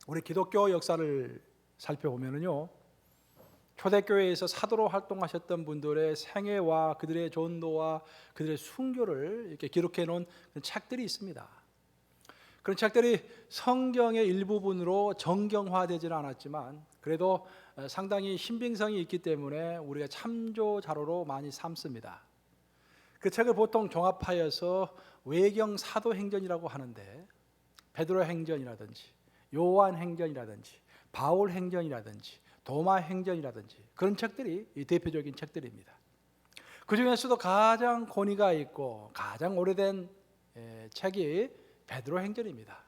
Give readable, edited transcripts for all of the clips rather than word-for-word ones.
우리 기독교 역사를 살펴보면요, 초대교회에서 사도로 활동하셨던 분들의 생애와 그들의 전도와 그들의 순교를 이렇게 기록해 놓은 책들이 있습니다. 그런 책들이 성경의 일부분으로 정경화되지는 않았지만 그래도 상당히 신빙성이 있기 때문에 우리가 참조 자료로 많이 삼습니다. 그 책을 보통 종합하여서 외경 사도행전이라고 하는데, 베드로 행전이라든지 요한 행전이라든지 바울 행전이라든지 도마 행전이라든지 그런 책들이 이 대표적인 책들입니다. 그 중에서도 가장 권위가 있고 가장 오래된 책이 베드로 행전입니다.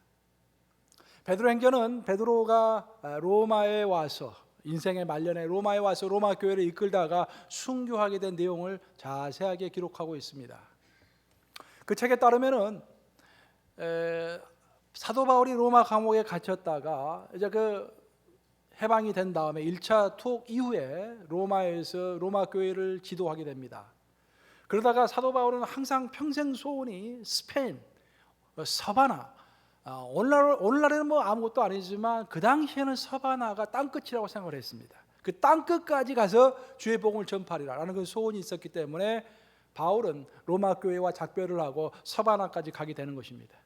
베드로 행전은 베드로가 로마에 와서 인생의 말년에 로마에 와서 로마 교회를 이끌다가 순교하게 된 내용을 자세하게 기록하고 있습니다. 그 책에 따르면은 사도 바울이 로마 감옥에 갇혔다가 이제 해방이 된 다음에 1차 투옥 이후에 로마에서 로마 교회를 지도하게 됩니다. 그러다가 사도 바울은 항상 평생 소원이 스페인, 서바나, 오늘날에는 뭐 아무것도 아니지만 그 당시에는 서바나가 땅끝이라고 생각을 했습니다. 그 땅끝까지 가서 주의 복음을 전파하리라는 그 소원이 있었기 때문에 바울은 로마 교회와 작별을 하고 서바나까지 가게 되는 것입니다.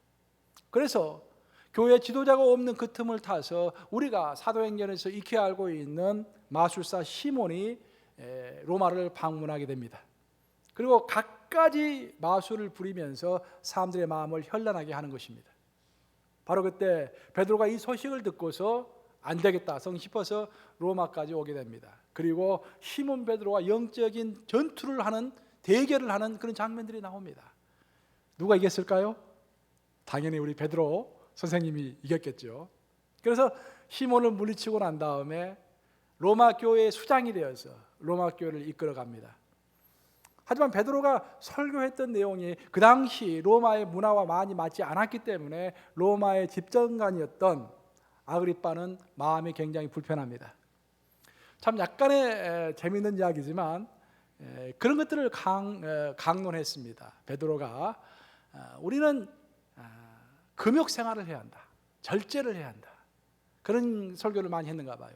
그래서 교회 지도자가 없는 그 틈을 타서 우리가 사도행전에서 익히 알고 있는 마술사 시몬이 로마를 방문하게 됩니다. 그리고 갖가지 마술을 부리면서 사람들의 마음을 현란하게 하는 것입니다. 바로 그때 베드로가 이 소식을 듣고서 안 되겠다 싶어서 로마까지 오게 됩니다. 그리고 시몬 베드로가 영적인 전투를 하는, 대결을 하는 그런 장면들이 나옵니다. 누가 이겼을까요? 당연히 우리 베드로 선생님이 이겼겠죠. 그래서 시몬을 물리치고 난 다음에 로마 교회의 수장이 되어서 로마 교회를 이끌어 갑니다. 하지만 베드로가 설교했던 내용이 그 당시 로마의 문화와 많이 맞지 않았기 때문에 로마의 집정관이었던 아그리빠는 마음이 굉장히 불편합니다. 참 약간의 재미있는 이야기지만 그런 것들을 강론했습니다. 베드로가 우리는 금욕 생활을 해야 한다, 절제를 해야 한다, 그런 설교를 많이 했는가 봐요.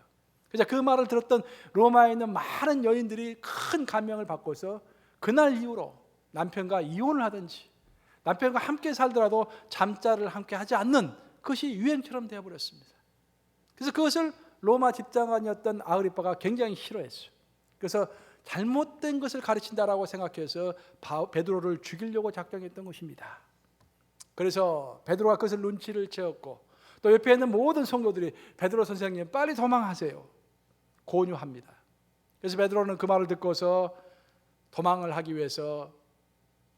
그래서 그 말을 들었던 로마에 있는 많은 여인들이 큰 감명을 받고서 그날 이후로 남편과 이혼을 하든지 남편과 함께 살더라도 잠자를 함께 하지 않는 그것이 유행처럼 되어버렸습니다. 그래서 그것을 로마 집장관이었던 아그리빠가 굉장히 싫어했어요. 그래서 잘못된 것을 가르친다라고 생각해서 베드로를 죽이려고 작정했던 것입니다. 그래서 베드로가 그것을 눈치를 채웠고 또 옆에 있는 모든 성도들이 베드로 선생님 빨리 도망하세요 권유합니다. 그래서 베드로는 그 말을 듣고서 도망을 하기 위해서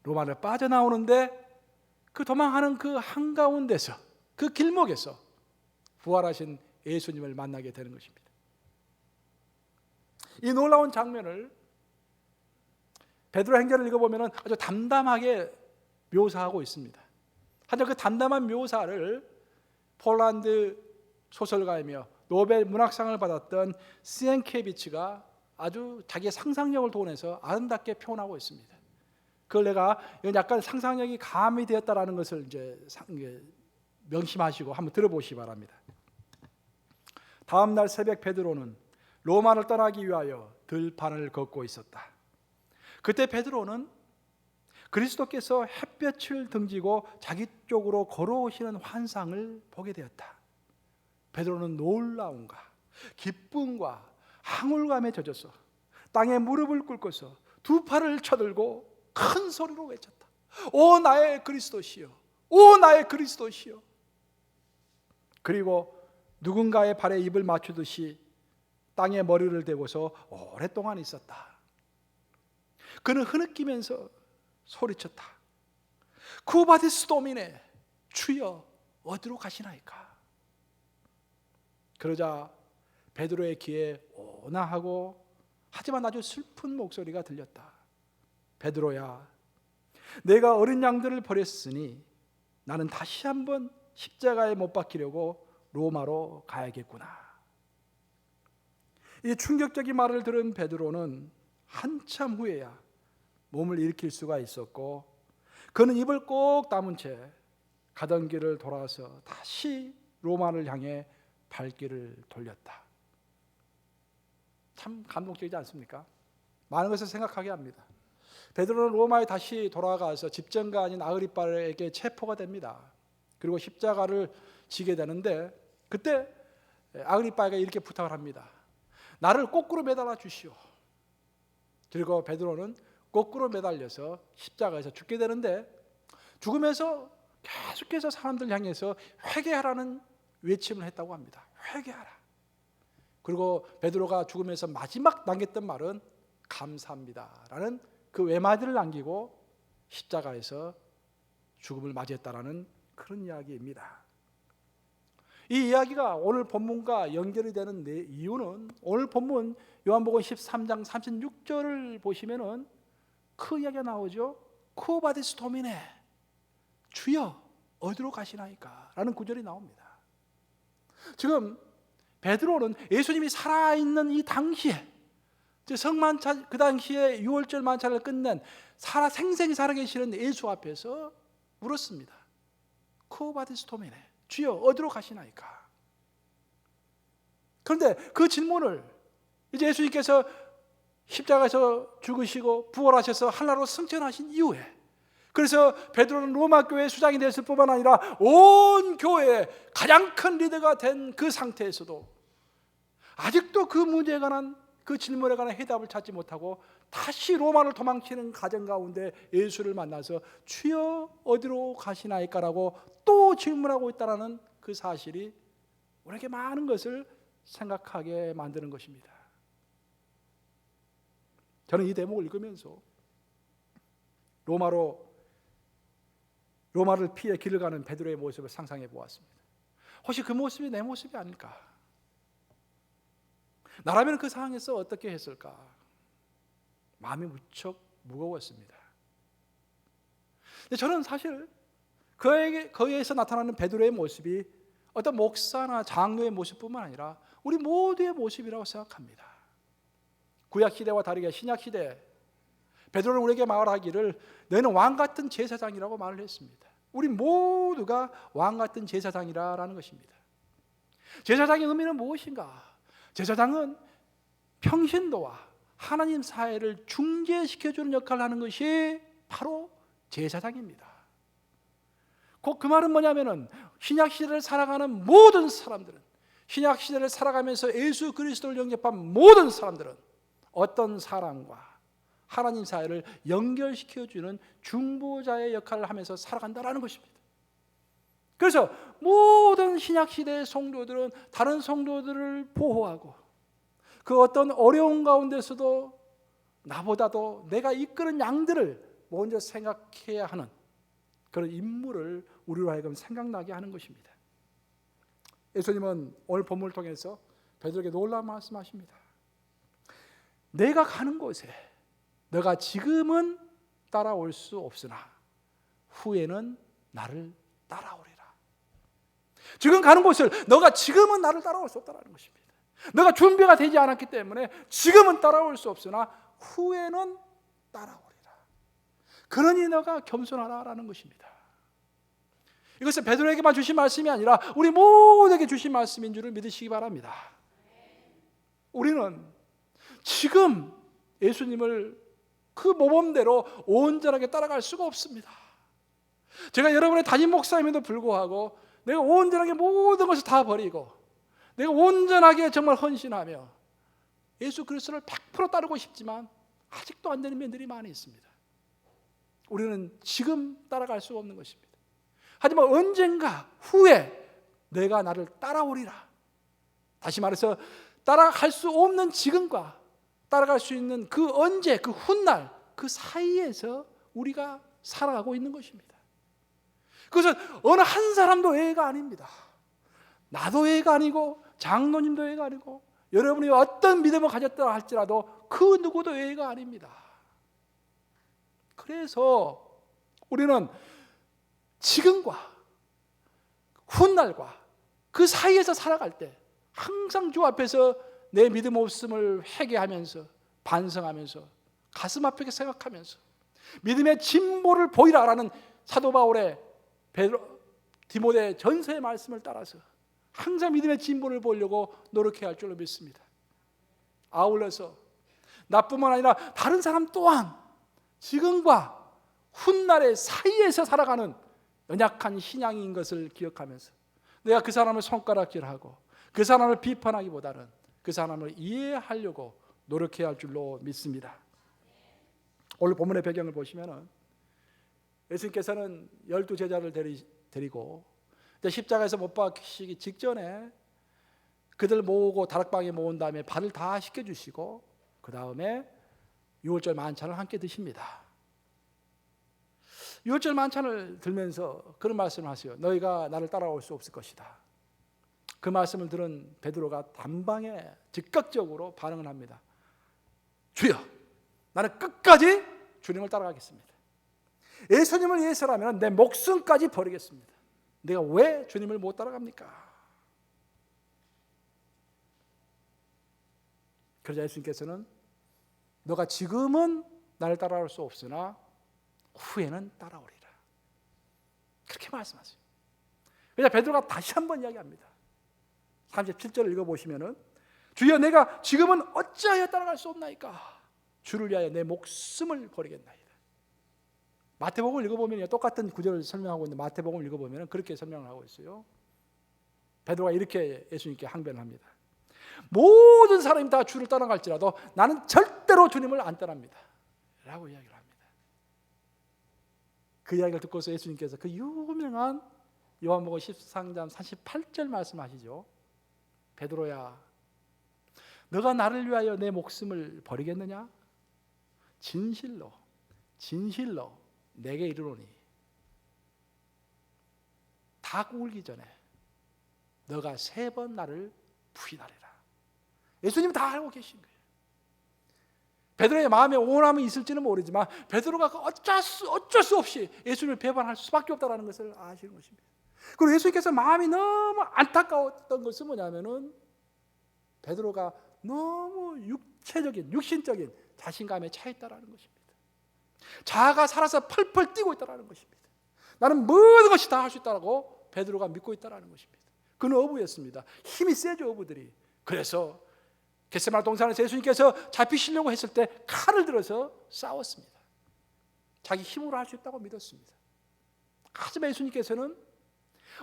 로마를 빠져나오는데 그 도망하는 그 한가운데서 그 길목에서 부활하신 예수님을 만나게 되는 것입니다. 이 놀라운 장면을 베드로 행전을 읽어보면 아주 담담하게 묘사하고 있습니다. 하지만 그 담담한 묘사를 폴란드 소설가이며 노벨 문학상을 받았던 시엔케비치가 아주 자기의 상상력을 동원해서 아름답게 표현하고 있습니다. 그걸 내가 약간 상상력이 가미되었다라는 것을 이제 명심하시고 한번 들어보시기 바랍니다. 다음 날 새벽 베드로는 로마를 떠나기 위하여 들판을 걷고 있었다. 그때 베드로는 그리스도께서 햇볕을 등지고 자기 쪽으로 걸어오시는 환상을 보게 되었다. 베드로는 놀라움과 기쁨과 항울감에 젖어서 땅에 무릎을 꿇고서 두 팔을 쳐들고 큰 소리로 외쳤다. 오 나의 그리스도시여, 오 나의 그리스도시여. 그리고 누군가의 발에 입을 맞추듯이 땅에 머리를 대고서 오랫동안 있었다. 그는 흐느끼면서 소리쳤다. 쿠바디스 도미네, 주여 어디로 가시나이까. 그러자 베드로의 귀에 온화하고 하지만 아주 슬픈 목소리가 들렸다. 베드로야, 내가 어린 양들을 버렸으니 나는 다시 한번 십자가에 못 박히려고 로마로 가야겠구나. 이 충격적인 말을 들은 베드로는 한참 후에야 몸을 일으킬 수가 있었고 그는 입을 꼭 다문 채 가던 길을 돌아서 다시 로마를 향해 발길을 돌렸다. 참 감동적이지 않습니까? 많은 것을 생각하게 합니다. 베드로는 로마에 다시 돌아가서 집정관인 아그리빠에게 체포가 됩니다. 그리고 십자가를 지게 되는데 그때 아그리빠가 이렇게 부탁을 합니다. 나를 거꾸로 매달아 주시오. 그리고 베드로는 거꾸로 매달려서 십자가에서 죽게 되는데 죽으면서 계속해서 사람들 향해서 회개하라는 외침을 했다고 합니다. 회개하라. 그리고 베드로가 죽으면서 마지막 남겼던 말은 감사합니다라는 그 외마디를 남기고 십자가에서 죽음을 맞이했다라는 그런 이야기입니다. 이 이야기가 오늘 본문과 연결이 되는 이유는 오늘 본문 요한복음 13장 36절을 보시면은 그 이야기가 나오죠. 쿠바디스 도미네, 주여 어디로 가시나이까 라는 구절이 나옵니다. 지금 베드로는 예수님이 살아있는 이 당시에, 성만찬 그 당시에 6월절 만찬을 끝낸 생생히 살아계시는 예수 앞에서 물었습니다. 쿠바디스 도미네, 주여 어디로 가시나이까? 그런데 그 질문을 이제 예수님께서 십자가에서 죽으시고 부활하셔서 하나로 승천하신 이후에, 그래서 베드로는 로마 교회의 수장이 됐을 뿐만 아니라 온 교회의 가장 큰 리더가 된 그 상태에서도 아직도 그 문제에 관한, 그 질문에 관한 해답을 찾지 못하고 다시 로마를 도망치는 과정 가운데 예수를 만나서 주여 어디로 가시나이까라고 또 질문하고 있다는 그 사실이 우리에게 많은 것을 생각하게 만드는 것입니다. 저는 이 대목을 읽으면서 로마를 피해 길을 가는 베드로의 모습을 상상해 보았습니다. 혹시 그 모습이 내 모습이 아닐까? 나라면 그 상황에서 어떻게 했을까? 마음이 무척 무거웠습니다. 근데 저는 사실 거기에서 나타나는 베드로의 모습이 어떤 목사나 장로의 모습뿐만 아니라 우리 모두의 모습이라고 생각합니다. 구약시대와 다르게 신약시대 베드로는 우리에게 말하기를 너는 왕같은 제사장이라고 말을 했습니다. 우리 모두가 왕같은 제사장이라는 것입니다. 제사장의 의미는 무엇인가? 제사장은 평신도와 하나님 사이를 중재시켜주는 역할을 하는 것이 바로 제사장입니다. 곧 그 말은 뭐냐면은 신약시대를 살아가는 모든 사람들은, 신약시대를 살아가면서 예수 그리스도를 영접한 모든 사람들은 어떤 사람과 하나님 사이를 연결시켜주는 중보자의 역할을 하면서 살아간다는 것입니다. 그래서 모든 신약시대의 성도들은 다른 성도들을 보호하고 그 어떤 어려운 가운데서도 나보다도 내가 이끄는 양들을 먼저 생각해야 하는 그런 임무를 우리로 하여금 생각나게 하는 것입니다. 예수님은 오늘 본문을 통해서 베드로에게 놀라운 말씀하십니다. 내가 가는 곳에 너가 지금은 따라올 수 없으나 후에는 나를 따라오리라. 지금 가는 곳을 너가 지금은 나를 따라올 수 없다는 것입니다. 너가 준비가 되지 않았기 때문에 지금은 따라올 수 없으나 후에는 따라오리라. 그러니 너가 겸손하라라는 것입니다. 이것은 베드로에게만 주신 말씀이 아니라 우리 모두에게 주신 말씀인 줄을 믿으시기 바랍니다. 우리는 지금 예수님을 그 모범대로 온전하게 따라갈 수가 없습니다. 제가 여러분의 담임 목사임에도 불구하고 내가 온전하게 모든 것을 다 버리고 내가 온전하게 정말 헌신하며 예수 그리스도를 100% 따르고 싶지만 아직도 안 되는 면들이 많이 있습니다. 우리는 지금 따라갈 수 없는 것입니다. 하지만 언젠가 후에 내가 나를 따라오리라. 다시 말해서 따라갈 수 없는 지금과 따라갈 수 있는 그 언제, 그 훗날, 그 사이에서 우리가 살아가고 있는 것입니다. 그것은 어느 한 사람도 외가 아닙니다. 나도 외가 아니고 장로님도 외가 아니고 여러분이 어떤 믿음을 가졌다 할지라도 그 누구도 외가 아닙니다. 그래서 우리는 지금과 훗날과 그 사이에서 살아갈 때 항상 주 앞에서 내 믿음 없음을 회개하면서 반성하면서 가슴 아프게 생각하면서 믿음의 진보를 보이라라는 사도 바울의 디모데 전서의 말씀을 따라서 항상 믿음의 진보를 보려고 노력해야 할 줄로 믿습니다. 아울러서 나뿐만 아니라 다른 사람 또한 지금과 훗날의 사이에서 살아가는 연약한 신앙인 것을 기억하면서 내가 그 사람을 손가락질하고 그 사람을 비판하기보다는 그 사람을 이해하려고 노력해야 할 줄로 믿습니다. 오늘 본문의 배경을 보시면 예수님께서는 12제자를 데리고 십자가에서 못 박히시기 직전에 그들 모으고 다락방에 모은 다음에 발을 다 씻겨주시고 그 다음에 유월절 만찬을 함께 드십니다. 유월절 만찬을 들면서 그런 말씀을 하세요. 너희가 나를 따라올 수 없을 것이다. 그 말씀을 들은 베드로가 단방에 즉각적으로 반응을 합니다. 주여, 나는 끝까지 주님을 따라가겠습니다. 예수님을 위해서라면 내 목숨까지 버리겠습니다. 내가 왜 주님을 못 따라갑니까? 그러자 예수님께서는 너가 지금은 나를 따라올 수 없으나 후에는 따라오리라. 그렇게 말씀하세요. 그래서 베드로가 다시 한번 이야기합니다. 37절을 읽어보시면 주여 내가 지금은 어찌하여 따라갈 수 없나이까? 주를 위하여 내 목숨을 버리겠나이다. 마태복음을 읽어보면 똑같은 구절을 설명하고 있는데 마태복음을 읽어보면 그렇게 설명을 하고 있어요. 베드로가 이렇게 예수님께 항변을 합니다. 모든 사람이 다 주를 따라갈지라도 나는 절대로 주님을 안 따릅니다 라고 이야기를 합니다. 그 이야기를 듣고서 예수님께서 그 유명한 요한복음 13장 38절 말씀하시죠. 베드로야, 너가 나를 위하여 내 목숨을 버리겠느냐? 진실로 진실로 내게 이르노니 닭 울기 전에 너가 3번 나를 부인하리라. 예수님은 다 알고 계신 거예요. 베드로의 마음에 원함이 있을지는 모르지만 베드로가 어쩔 수 없이 예수님을 배반할 수밖에 없다는 것을 아시는 것입니다. 그리고 예수님께서 마음이 너무 안타까웠던 것은 뭐냐면은 베드로가 너무 육신적인 자신감에 차 있다라는 것입니다. 자아가 살아서 펄펄 뛰고 있다라는 것입니다. 나는 모든 것이 다 할 수 있다라고 베드로가 믿고 있다라는 것입니다. 그는 어부였습니다. 힘이 세죠, 어부들이. 그래서 겟세마네 동산에서 예수님께서 잡히시려고 했을 때 칼을 들어서 싸웠습니다. 자기 힘으로 할 수 있다고 믿었습니다. 하지만 예수님께서는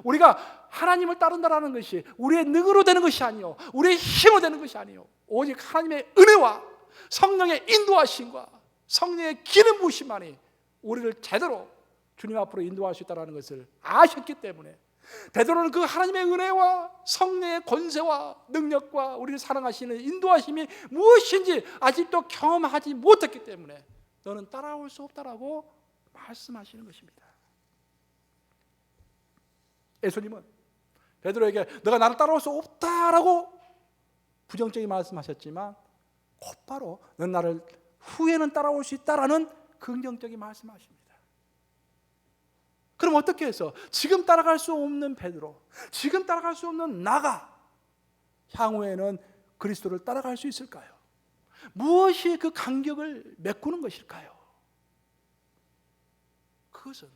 우리가 하나님을 따른다라는 것이 우리의 능으로 되는 것이 아니요, 우리의 힘으로 되는 것이 아니요, 오직 하나님의 은혜와 성령의 인도하심과 성령의 기름 부으심만이 우리를 제대로 주님 앞으로 인도할 수 있다는 것을 아셨기 때문에 베드로는 그 하나님의 은혜와 성령의 권세와 능력과 우리를 사랑하시는 인도하심이 무엇인지 아직도 경험하지 못했기 때문에 너는 따라올 수 없다라고 말씀하시는 것입니다. 예수님은 베드로에게 너가 나를 따라올 수 없다라고 부정적인 말씀하셨지만 곧바로 넌 나를 후에는 따라올 수 있다라는 긍정적인 말씀하십니다. 그럼 어떻게 해서 지금 따라갈 수 없는 베드로, 지금 따라갈 수 없는 나가 향후에는 그리스도를 따라갈 수 있을까요? 무엇이 그 간격을 메꾸는 것일까요? 그것은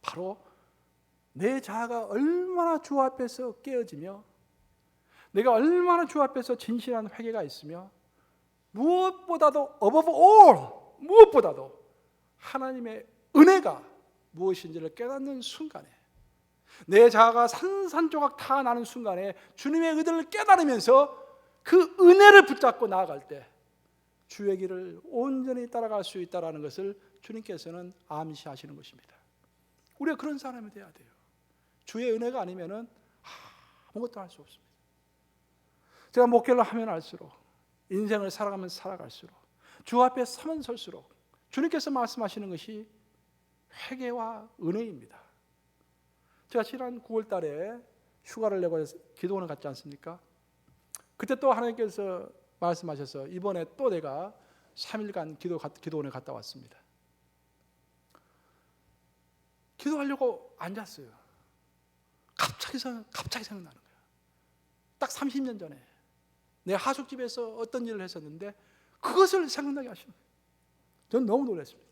바로 내 자아가 얼마나 주 앞에서 깨어지며 내가 얼마나 주 앞에서 진실한 회개가 있으며 무엇보다도 above all, 무엇보다도 하나님의 은혜가 무엇인지를 깨닫는 순간에 내 자아가 산산조각 다 나는 순간에 주님의 의도를 깨달으면서 그 은혜를 붙잡고 나아갈 때 주의 길을 온전히 따라갈 수 있다는 것을 주님께서는 암시하시는 것입니다. 우리가 그런 사람이 돼야 돼요. 주의 은혜가 아니면은 아무것도 할 수 없습니다. 제가 목회를 하면 할수록 인생을 살아가면 살아갈수록 주 앞에 서면 설수록 주님께서 말씀하시는 것이 회개와 은혜입니다. 제가 지난 9월 달에 휴가를 내고 기도원을 갔지 않습니까? 그때 또 하나님께서 말씀하셔서 이번에 또 내가 3일간 기도원에 갔다 왔습니다. 기도하려고 앉았어요. 갑자기 생각나는 거예요. 딱 30년 전에 내 하숙집에서 어떤 일을 했었는데 그것을 생각나게 하시는 거예요. 저는 너무 놀랐습니다.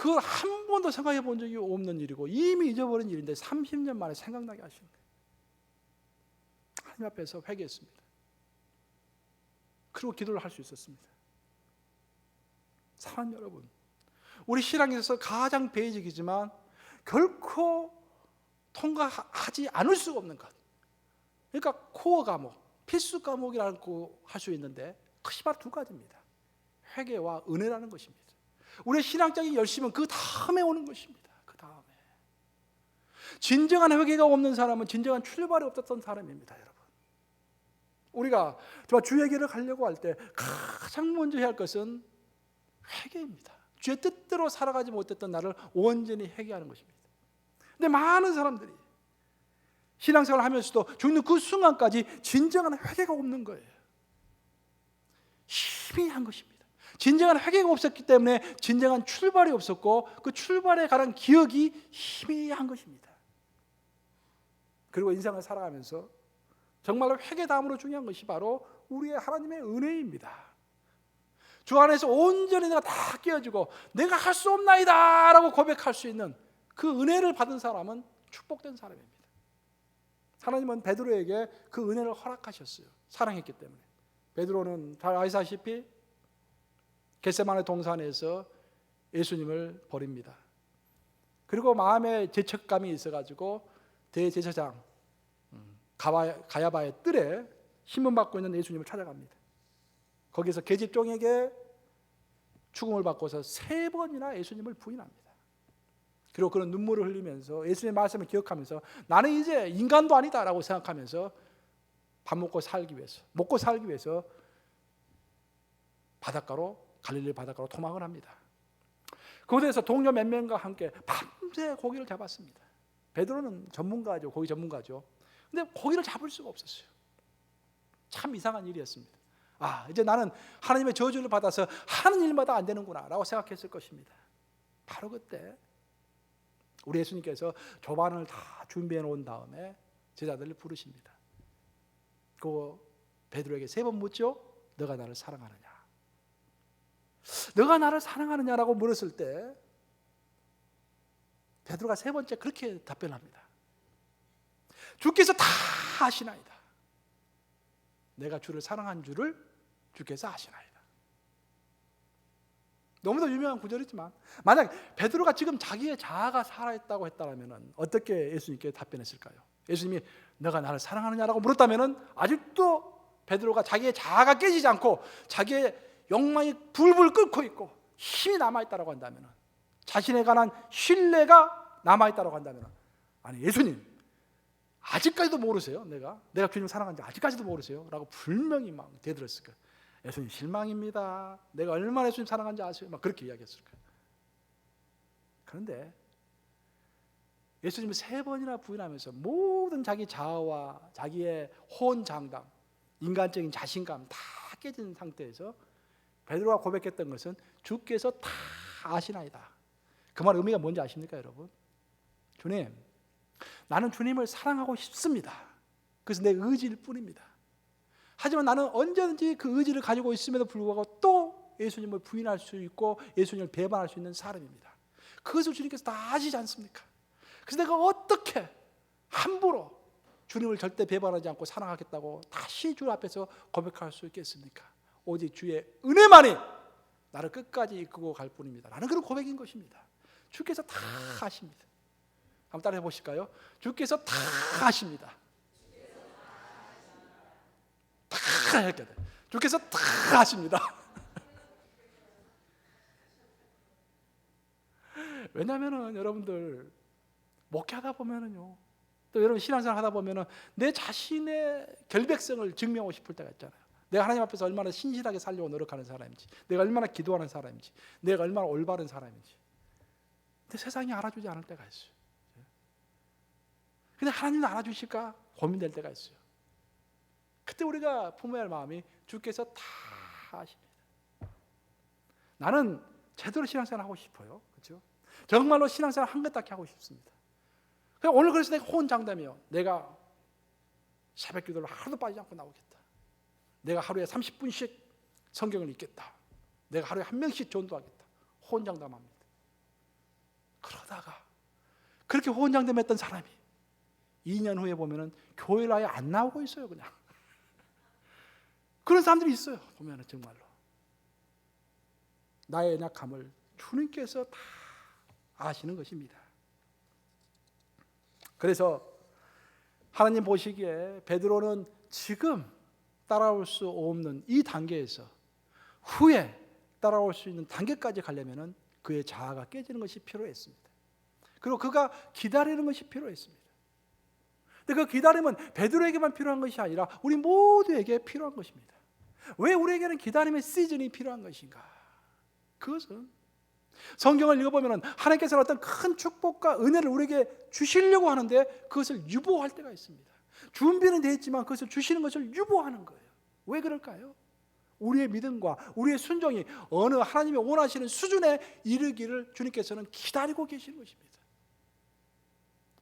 그걸 한 번도 생각해 본 적이 없는 일이고 이미 잊어버린 일인데 30년 만에 생각나게 하신 거예요. 하나님 앞에서 회개했습니다. 그리고 기도를 할 수 있었습니다. 사랑하는 여러분, 우리 신앙에서 가장 베이직이지만 결코 통과하지 않을 수가 없는 것, 그러니까 코어 과목, 필수 과목이라고 할 수 있는데 그것이 바로 두 가지입니다. 회개와 은혜라는 것입니다. 우리의 신앙적인 열심은 그 다음에 오는 것입니다. 그 다음에. 진정한 회개가 없는 사람은 진정한 출발이 없었던 사람입니다. 여러분, 우리가 주의 길을 가려고 할 때 가장 먼저 해야 할 것은 회개입니다. 주의 뜻대로 살아가지 못했던 나를 온전히 회개하는 것입니다. 근데 많은 사람들이 신앙생활을 하면서도 죽는 그 순간까지 진정한 회개가 없는 거예요. 희미한 것입니다. 진정한 회개가 없었기 때문에 진정한 출발이 없었고 그 출발에 관한 기억이 희미한 것입니다. 그리고 인생을 살아가면서 정말로 회개 다음으로 중요한 것이 바로 우리의 하나님의 은혜입니다. 주 안에서 온전히 내가 다 깨어지고 내가 할 수 없나이다 라고 고백할 수 있는 그 은혜를 받은 사람은 축복된 사람입니다. 하나님은 베드로에게 그 은혜를 허락하셨어요. 사랑했기 때문에. 베드로는 잘 아시다시피 겟세마네 동산에서 예수님을 버립니다. 그리고 마음에 죄책감이 있어가지고 대제사장 가야바의 뜰에 신문받고 있는 예수님을 찾아갑니다. 거기서 계집종에게 추궁을 받고서 3번이나 예수님을 부인합니다. 그리고 그런 눈물을 흘리면서 예수님의 말씀을 기억하면서 나는 이제 인간도 아니다라고 생각하면서 밥 먹고 살기 위해서 갈릴리 바닷가로 도망을 합니다. 그곳에서 동료 몇 명과 함께 밤새 고기를 잡았습니다. 베드로는 전문가죠. 고기 전문가죠. 근데 고기를 잡을 수가 없었어요. 참 이상한 일이었습니다. 이제 나는 하나님의 저주를 받아서 하는 일마다 안 되는구나 라고 생각했을 것입니다. 바로 그때 우리 예수님께서 조반을 다 준비해 놓은 다음에 제자들을 부르십니다. 그 베드로에게 3번 묻죠. 너가 나를 사랑하느냐? 너가 나를 사랑하느냐라고 물었을 때 베드로가 3번째 그렇게 답변합니다. 주께서 다 아시나이다. 내가 주를 사랑한 줄을 주께서 아시나이다. 너무도 유명한 구절이지만 만약 베드로가 지금 자기의 자아가 살아있다고 했다면 어떻게 예수님께 답변했을까요? 예수님이 너가 나를 사랑하느냐라고 물었다면 아직도 베드로가 자기의 자아가 깨지지 않고 자기의 욕망이 불불 끓고 있고 힘이 남아있다고 한다면, 자신에 관한 신뢰가 남아있다고 한다면, 아니 예수님 아직까지도 모르세요? 내가 주님 사랑하는지 아직까지도 모르세요? 라고 분명히 막 대들었을 거예요. 예수님 실망입니다. 내가 얼마나 예수님 사랑하는지 아세요? 막 그렇게 이야기했을 거예요. 그런데 예수님을 3번이나 부인하면서 모든 자기 자아와 자기의 호언장담, 인간적인 자신감 다 깨진 상태에서 베드로가 고백했던 것은 주께서 다 아시나이다. 그 말 의미가 뭔지 아십니까, 여러분? 주님, 나는 주님을 사랑하고 싶습니다. 그래서 내 의지일 뿐입니다. 하지만 나는 언제든지 그 의지를 가지고 있음에도 불구하고 또 예수님을 부인할 수 있고 예수님을 배반할 수 있는 사람입니다. 그것을 주님께서 다 아시지 않습니까? 그래서 내가 어떻게 함부로 주님을 절대 배반하지 않고 사랑하겠다고 다시 주 앞에서 고백할 수 있겠습니까? 오직 주의 은혜만이 나를 끝까지 이끌고 갈 뿐입니다. 라는 그런 고백인 것입니다. 주께서 다 아십니다. 한번 따라해 보실까요? 주께서 다 아십니다. 다 이렇게 돼. 주께서 다 아십니다. 왜냐하면은 여러분들 목회하다 보면은요, 또 여러분 신앙생활 하다 보면은 내 자신의 결백성을 증명하고 싶을 때가 있잖아요. 내가 하나님 앞에서 얼마나 신실하게 살려고 노력하는 사람인지, 내가 얼마나 기도하는 사람인지, 내가 얼마나 올바른 사람인지. 근데 세상이 알아주지 않을 때가 있어요. 근데 하나님도 알아주실까 고민될 때가 있어요. 그때 우리가 품어야 할 마음이 주께서 다 아십니다. 나는 제대로 신앙생활 하고 싶어요. 그렇죠? 정말로 신앙생활 한 것 딱 하고 싶습니다. 오늘 그래서 내가 호언장담이요. 내가 새벽 기도를 하루도 빠지지 않고 나오겠다. 내가 하루에 30분씩 성경을 읽겠다. 내가 하루에 1명씩 전도하겠다. 호언장담합니다. 그러다가 그렇게 혼장됨했던 사람이 2년 후에 보면은 교회를 아예 안 나오고 있어요. 그냥 그런 사람들이 있어요. 보면은 정말로 나의 연약함을 주님께서 다 아시는 것입니다. 그래서 하나님 보시기에 베드로는 지금 따라올 수 없는 이 단계에서 후에 따라올 수 있는 단계까지 가려면은 그의 자아가 깨지는 것이 필요했습니다. 그리고 그가 기다리는 것이 필요했습니다. 근데 그 기다림은 베드로에게만 필요한 것이 아니라 우리 모두에게 필요한 것입니다. 왜 우리에게는 기다림의 시즌이 필요한 것인가? 그것은 성경을 읽어보면 하나님께서는 어떤 큰 축복과 은혜를 우리에게 주시려고 하는데 그것을 유보할 때가 있습니다. 준비는 되어 있지만 그것을 주시는 것을 유보하는 거예요. 왜 그럴까요? 우리의 믿음과 우리의 순종이 어느 하나님이 원하시는 수준에 이르기를 주님께서는 기다리고 계시는 것입니다.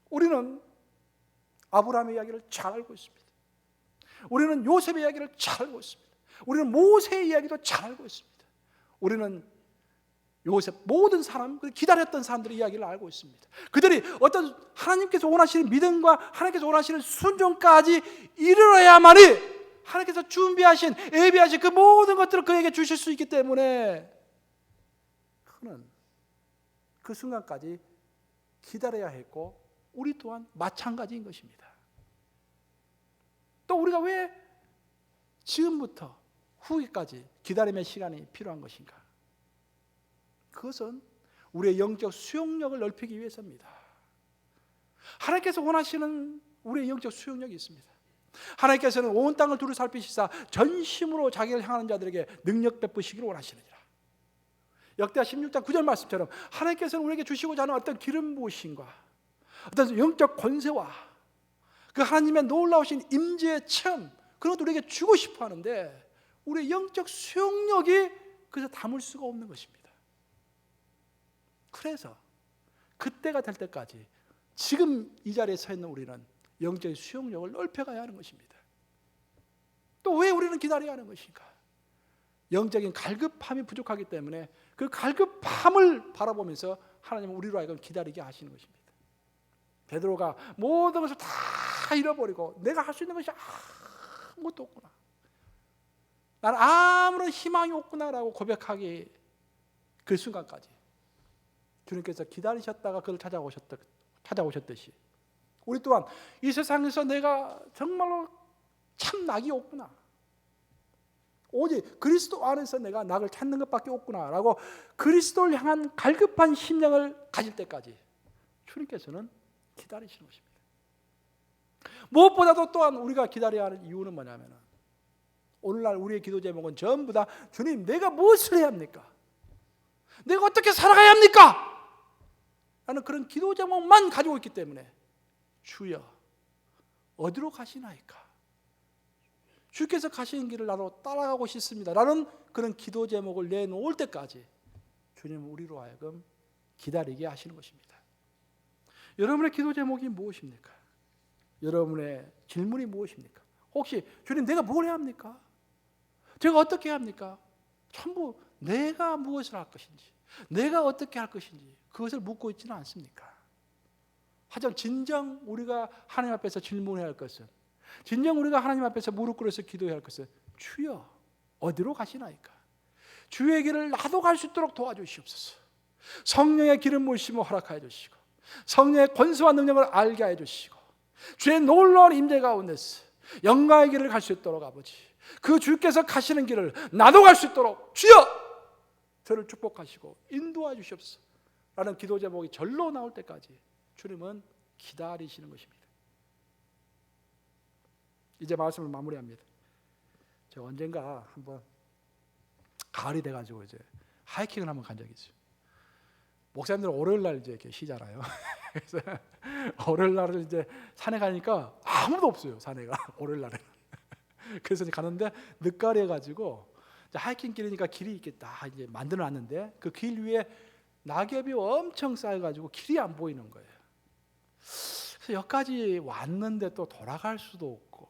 우리는 아브라함의 이야기를 잘 알고 있습니다. 우리는 요셉의 이야기를 잘 알고 있습니다. 우리는 모세의 이야기도 잘 알고 있습니다. 우리는 요셉 모든 사람, 기다렸던 사람들의 이야기를 알고 있습니다. 그들이 어떤 하나님께서 원하시는 믿음과 하나님께서 원하시는 순종까지 이르러야만이 하나님께서 준비하신 예비하신 그 모든 것들을 그에게 주실 수 있기 때문에 그는 그 순간까지 기다려야 했고 우리 또한 마찬가지인 것입니다. 또 우리가 왜 지금부터 후기까지 기다림의 시간이 필요한 것인가? 그것은 우리의 영적 수용력을 넓히기 위해서입니다. 하나님께서 원하시는 우리의 영적 수용력이 있습니다. 하나님께서는 온 땅을 두루 살피시사 전심으로 자기를 향하는 자들에게 능력 베푸시기를 원하시느니라. 역대하 16장 9절 말씀처럼 하나님께서는 우리에게 주시고자 하는 어떤 기름 부으심과 어떤 영적 권세와 그 하나님의 놀라우신 임재의 체험, 그런 것도 우리에게 주고 싶어 하는데 우리의 영적 수용력이 그래서 담을 수가 없는 것입니다. 그래서 그때가 될 때까지 지금 이 자리에 서 있는 우리는 영적인 수용력을 넓혀가야 하는 것입니다. 또 왜 우리는 기다려야 하는 것인가? 영적인 갈급함이 부족하기 때문에 그 갈급함을 바라보면서 하나님은 우리로 하여금 기다리게 하시는 것입니다. 베드로가 모든 것을 다 잃어버리고 내가 할 수 있는 것이 아무것도 없구나, 나는 아무런 희망이 없구나라고 고백하기 그 순간까지 주님께서 기다리셨다가 그를 찾아오셨듯이 우리 또한 이 세상에서 내가 정말로 참 낙이 없구나, 오직 그리스도 안에서 내가 낙을 찾는 것밖에 없구나 라고 그리스도를 향한 갈급한 심령을 가질 때까지 주님께서는 기다리시는 것입니다. 무엇보다도 또한 우리가 기다려야 하는 이유는 뭐냐면 오늘날 우리의 기도 제목은 전부 다 주님 내가 무엇을 해야 합니까? 내가 어떻게 살아가야 합니까? 라는 그런 기도 제목만 가지고 있기 때문에 주여 어디로 가시나이까? 주께서 가시는 길을 나로 따라가고 싶습니다 라는 그런 기도 제목을 내놓을 때까지 주님은 우리로 하여금 기다리게 하시는 것입니다. 여러분의 기도 제목이 무엇입니까? 여러분의 질문이 무엇입니까? 혹시 주님 내가 뭘 해야 합니까? 제가 어떻게 해야 합니까? 전부 내가 무엇을 할 것인지, 내가 어떻게 할 것인지 그것을 묻고 있지는 않습니까? 하지만 진정 우리가 하나님 앞에서 질문해야 할 것은, 진정 우리가 하나님 앞에서 무릎 꿇어서 기도해야 할 것은 주여 어디로 가시나이까? 주의 길을 나도 갈 수 있도록 도와주시옵소서. 성령의 기름 부으심을 허락하여 주시고 성령의 권세와 능력을 알게 해 주시고 주의 놀라운 임재 가운데서 영광의 길을 갈 수 있도록 아버지, 그 주께서 가시는 길을 나도 갈 수 있도록 주여 저를 축복하시고 인도해 주시옵소서 라는 기도 제목이 절로 나올 때까지 주님은 기다리시는 것입니다. 이제 말씀을 마무리합니다. 제가 언젠가 한번 가을이 돼가지고 이제 하이킹을 한번 간 적이 있어요. 목사님들은 월요일 날 이제 이렇게 쉬잖아요. 그래서 월요일 날을 이제 산에 가니까 아무도 없어요. 산에가 월요일 날에. 그래서 이제 가는데 늦가을에 가지고 하이킹 길이니까 길이 이렇게 다 이제 만들어놨는데 그 길 위에 낙엽이 엄청 쌓여가지고 길이 안 보이는 거예요. 그래서 여기까지 왔는데 또 돌아갈 수도 없고,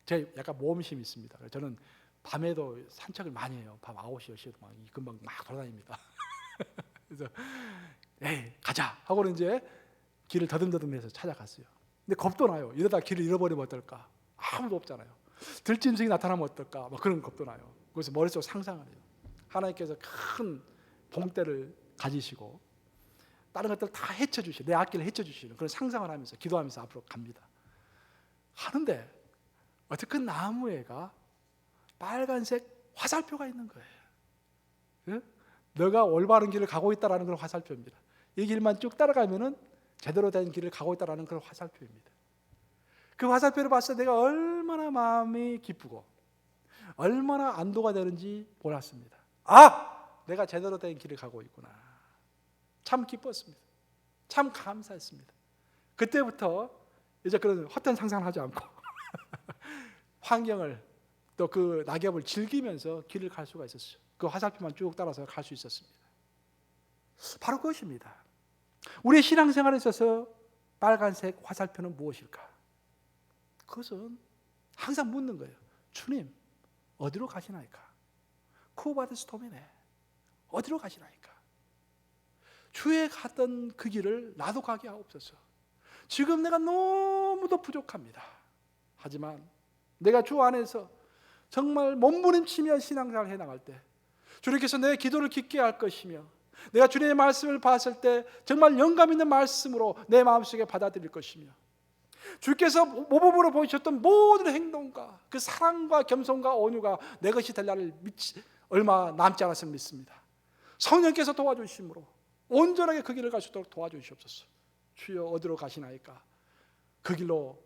제가 약간 모험심이 있습니다. 저는 밤에도 산책을 많이 해요. 밤 9시, 10시에도 막 금방 막 돌아다닙니다. 그래서 에이 가자 하고는 이제 길을 더듬더듬해서 찾아갔어요. 근데 겁도 나요. 이러다 길을 잃어버리면 어떨까? 아무도 없잖아요. 들짐승이 나타나면 어떨까? 막 그런 겁도 나요. 그래서 머릿속으로 상상을 해요. 하나님께서 큰 봉대를 가지시고 다른 것들 다 헤쳐주시는, 내 앞길을 헤쳐주시는 그런 상상을 하면서 기도하면서 앞으로 갑니다. 하는데 어떻게 그 나무에가 빨간색 화살표가 있는 거예요. 예? 너가 올바른 길을 가고 있다라는 그런 화살표입니다. 이 길만 쭉 따라가면은 제대로 된 길을 가고 있다라는 그런 화살표입니다. 그 화살표를 봤을 때 내가 얼마나 마음이 기쁘고 얼마나 안도가 되는지 몰랐습니다. 아! 내가 제대로 된 길을 가고 있구나. 참 기뻤습니다. 참 감사했습니다. 그때부터 이제 그런 헛된 상상을 하지 않고 환경을 또 그 낙엽을 즐기면서 길을 갈 수가 있었어요. 그 화살표만 쭉 따라서 갈 수 있었습니다. 바로 그것입니다. 우리의 신앙생활에 있어서 빨간색 화살표는 무엇일까? 그것은 항상 묻는 거예요. 주님, 어디로 가시나이까? 쿠바데스 도메네, 어디로 가시나이까? 주의 갔던 그 길을 나도 가게 하옵소서. 지금 내가 너무도 부족합니다. 하지만 내가 주 안에서 정말 몸부림치며 신앙생활을 해나갈 때 주님께서 내 기도를 깊게 할 것이며 내가 주님의 말씀을 봤을 때 정말 영감 있는 말씀으로 내 마음속에 받아들일 것이며 주께서 모범으로 보이셨던 모든 행동과 그 사랑과 겸손과 온유가 내 것이 될 날을 얼마 남지 않았음을 믿습니다. 성령께서 도와주심으로 온전하게 그 길을 갈 수 있도록 도와주시옵소서. 주여 어디로 가시나이까? 그 길로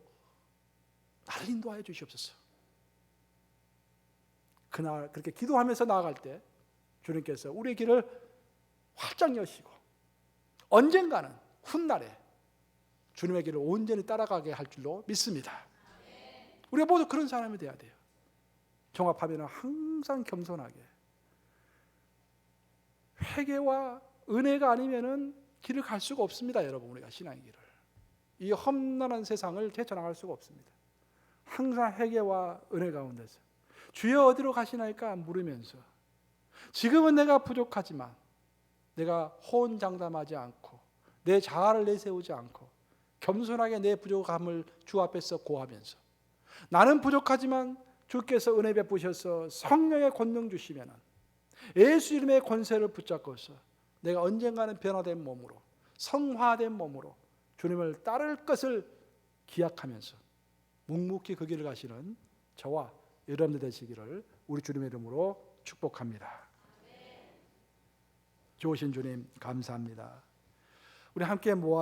나를 인도하여 주시옵소서. 그날 그렇게 기도하면서 나아갈 때 주님께서 우리의 길을 활짝 여시고 언젠가는 훗날에 주님의 길을 온전히 따라가게 할 줄로 믿습니다. 우리가 모두 그런 사람이 되어야 돼요. 종합하면 항상 겸손하게 회개와 은혜가 아니면은 길을 갈 수가 없습니다. 여러분, 우리가 신앙의 길을 이 험난한 세상을 헤쳐나갈 수가 없습니다. 항상 회개와 은혜 가운데서 주여 어디로 가시나이까 물으면서 지금은 내가 부족하지만 내가 호언장담하지 않고 내 자아를 내세우지 않고 겸손하게 내 부족함을 주 앞에서 고하면서 나는 부족하지만 주께서 은혜 베푸셔서 성령의 권능 주시면 예수 이름의 권세를 붙잡고서 내가 언젠가는 변화된 몸으로 성화된 몸으로 주님을 따를 것을 기약하면서 묵묵히 그 길을 가시는 저와 여러분들 되시기를 우리 주님의 이름으로 축복합니다. 좋으신 주님 감사합니다. 우리 함께 모아